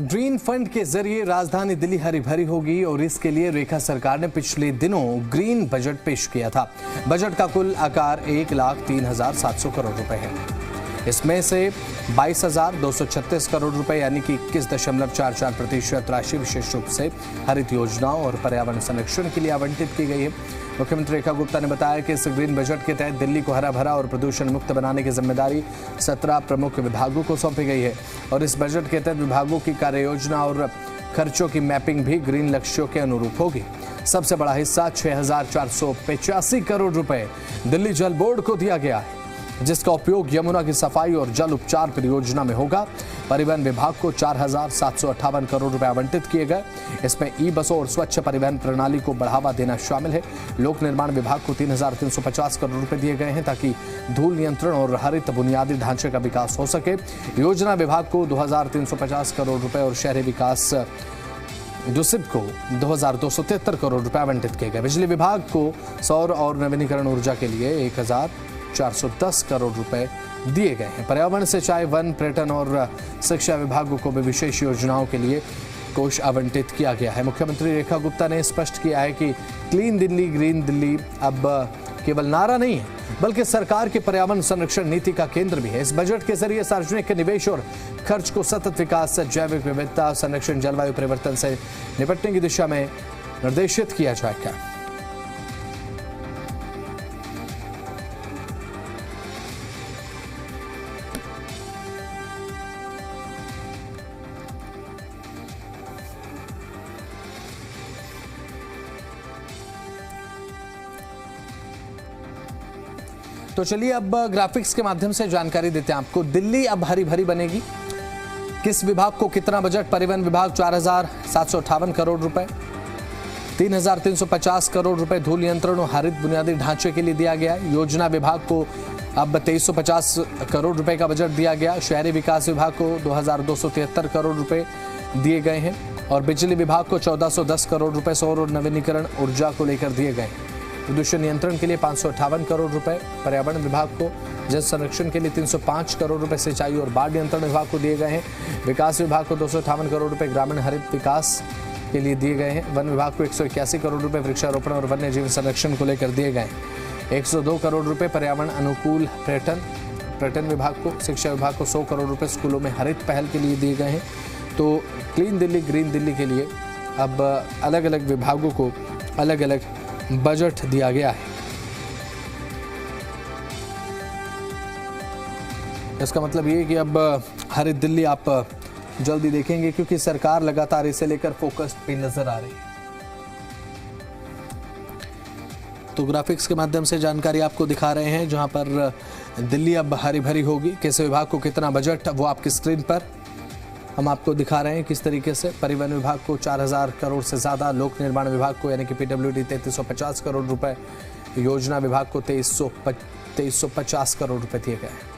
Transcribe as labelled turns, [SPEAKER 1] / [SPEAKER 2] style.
[SPEAKER 1] Green fund के जरिए राजधानी दिल्ली हरी भरी होगी और इसके लिए रेखा सरकार ने पिछले दिनों ग्रीन बजट पेश किया था। बजट का कुल आकार 1,03,700 करोड़ रुपए है। इसमें से 22,236 करोड़ रुपए यानी कि 21.44% राशि विशेष रूप से हरित योजनाओं और पर्यावरण संरक्षण के लिए आवंटित की गई है। मुख्यमंत्री रेखा गुप्ता ने बताया कि इस ग्रीन बजट के तहत दिल्ली को हरा भरा और प्रदूषण मुक्त बनाने की जिम्मेदारी 17 प्रमुख विभागों को सौंपी गई है और इस बजट के तहत विभागों की कार्य योजना और खर्चों की मैपिंग भी ग्रीन लक्ष्यों के अनुरूप होगी। सबसे बड़ा हिस्सा 6,485 करोड़ रुपए दिल्ली जल बोर्ड को दिया गया है, जिसका उपयोग यमुना की सफाई और जल उपचार परियोजना में होगा। परिवहन विभाग को 4,758 करोड़ रुपए आवंटित किए गए। इसमें ई बसों और स्वच्छ परिवहन प्रणाली को बढ़ावा देना शामिल है। लोक निर्माण विभाग को 3,350 करोड़ रुपए दिए गए हैं ताकि धूल नियंत्रण और हरित बुनियादी ढांचे का विकास हो सके। योजना विभाग को 2,350 करोड़ रुपए और शहरी विकास डुसिब को 2,273 करोड़ रुपए आवंटित किए गए। बिजली विभाग को सौर और नवीनीकरण ऊर्जा के लिए 1,410 करोड़ रुपए दिए गए हैं। पर्यावरण, सिंचाई, वन, पर्यटन और शिक्षा विभागों को भी विशेष योजनाओं के लिए कोष आवंटित किया गया है। मुख्यमंत्री रेखा गुप्ता ने स्पष्ट किया है कि क्लीन दिल्ली, ग्रीन दिल्ली अब केवल नारा नहीं है, बल्कि सरकार की पर्यावरण संरक्षण नीति का केंद्र भी है। इस बजट के जरिए सार्वजनिक निवेश और खर्च को सतत विकास, जैविक विविधता, संरक्षण, जलवायु परिवर्तन से निपटने की दिशा में निर्देशित किया जाएगा। तो चलिए अब ग्राफिक्स के माध्यम से जानकारी देते हैं आपको। दिल्ली अब हरी भरी बनेगी। किस विभाग को कितना बजट? परिवहन विभाग 4,758 करोड़ रुपए, 3,350 करोड़ रुपए धूल नियंत्रण और हरित बुनियादी ढांचे के लिए दिया गया है। योजना विभाग को अब 2,350 करोड़ रुपए का बजट दिया गया। शहरी विकास विभाग को 2,273 करोड़ रुपए दिए गए हैं और बिजली विभाग को 1,410 करोड़ रुपए सौर और नवीनीकरण ऊर्जा को लेकर दिए गए। प्रदूषण नियंत्रण के लिए 558 करोड़ रुपए, पर्यावरण विभाग को जल संरक्षण के लिए 305 करोड़ रुपए, सिंचाई और बाढ़ नियंत्रण विभाग को दिए गए हैं। विकास विभाग को 258 करोड़ रुपए ग्रामीण हरित विकास के लिए दिए गए हैं। वन विभाग को 181 करोड़ रुपए वृक्षारोपण और वन्य जीव संरक्षण को लेकर दिए गए हैं। 102 करोड़ रुपए पर्यावरण अनुकूल पर्यटन विभाग को, शिक्षा विभाग को 100 करोड़ रुपए स्कूलों में हरित पहल के लिए दिए गए हैं। तो क्लीन दिल्ली, ग्रीन दिल्ली के लिए अब अलग अलग विभागों को अलग अलग बजट दिया गया है। इसका मतलब ये कि अब हरित दिल्ली आप जल्दी देखेंगे, क्योंकि सरकार लगातार इसे लेकर फोकस्ड भी नजर आ रही है। तो ग्राफिक्स के माध्यम से जानकारी आपको दिखा रहे हैं, जहां पर दिल्ली अब हरी भरी होगी। किस विभाग को कितना बजट, वो आपकी स्क्रीन पर हम आपको दिखा रहे हैं किस तरीके से। परिवहन विभाग को 4,000 करोड़ से ज़्यादा, लोक निर्माण विभाग को यानी कि PWD 3,350 करोड़ रुपए, योजना विभाग को 2,350 करोड़ रुपए दिए गए हैं।